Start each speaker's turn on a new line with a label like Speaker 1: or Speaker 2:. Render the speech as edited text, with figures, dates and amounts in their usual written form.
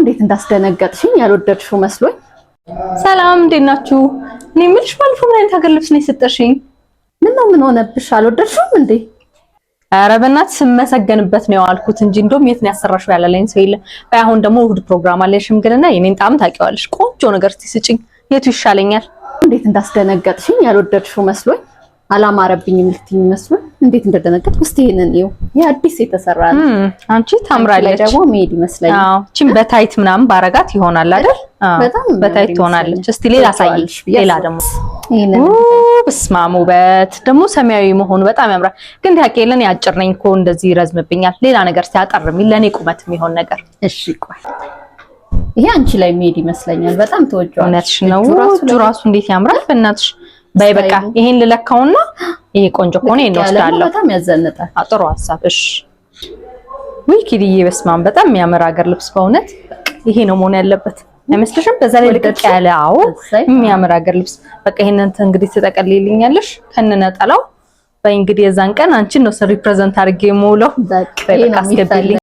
Speaker 1: እንዴት እንዳስደነገጥሽኝ ያልወደድሽው መስሎኝ።
Speaker 2: ሰላም እንዴት ናችሁ? እኔ የምልሽ ባለፈው ምን አይነት ሀገር ልብስ ነው የሰጠሽኝ?
Speaker 1: ምን ሆነብሽ? አልወደድሽውም እንዴ?
Speaker 2: ኧረ በእናትሽ ስመሰገንበት ነው ያልኩት እንጂ እንደውም የት ነው ያሰራሽው ያላለኝ ሰው የለም። አሁን ደግሞ እሑድ ፕሮግራም አለ ሽምግልና፣ የኔን ጣም ታውቂዋለሽ። ቆንጆ ነገር እስቲ ስጪኝ፣ የቱ ይሻለኛል?
Speaker 1: እንዴት እንዳስደነገጥሽኝ ያልወደድሽው መስሎኝ አላማረብኝም ልትይኝ መስሎኝ እንዴት እንደደነገጥኩ። እስቲ ይሄንን ይኸው የአዲስ የተሰራ ነው።
Speaker 2: አንቺ ታምራለች
Speaker 1: ደግሞ መሄድ ይመስለኛል።
Speaker 2: አዎ እቺን በታይት ምናምን ባረጋት ይሆናል አይደል?
Speaker 1: በጣም
Speaker 2: በታይት ትሆናለች። እስቲ ሌላ አሳይሽ። ሌላ ደግሞ
Speaker 1: ይሄንን
Speaker 2: በስማም ውበት ደግሞ ሰማያዊ መሆኑ በጣም ያምራል። ግን ታውቂያለሽ አጭር ነኝ እኮ እንደዚህ ይረዝምብኛል። ሌላ ነገር ሲያጠርም ለኔ ቁመት የሚሆን ነገር።
Speaker 1: እሺ ቆይ ይሄ አንቺ ላይ መሄድ ይመስለኛል። በጣም ተወጇል።
Speaker 2: እውነትሽ ነው። ራሱ እንዴት ያምራል በእናትሽ። በይ በቃ ይሄን ልለካውና ይሄ ቆንጆ ከሆነ እንወስዳለን።
Speaker 1: በጣም ያዘንጣል።
Speaker 2: ጥሩ ሐሳብ። እሺ ወይ ኪድዬ በስማም በጣም የሚያምር ሀገር ልብስ በእውነት ይሄ ነው መሆን ያለበት አይመስልሽም? በዛ ላይ ልቅቅ ያለ አዎ የሚያምር ሀገር ልብስ። በቃ ይሄንን እንግዲህ ትጠቀልይልኛለሽ ከነነጠላው። በይ እንግዲህ የዛን ቀን አንቺን ነው ሪፕሬዘንት አድርጌ የምውለው። በቃ አስገቢልኝ።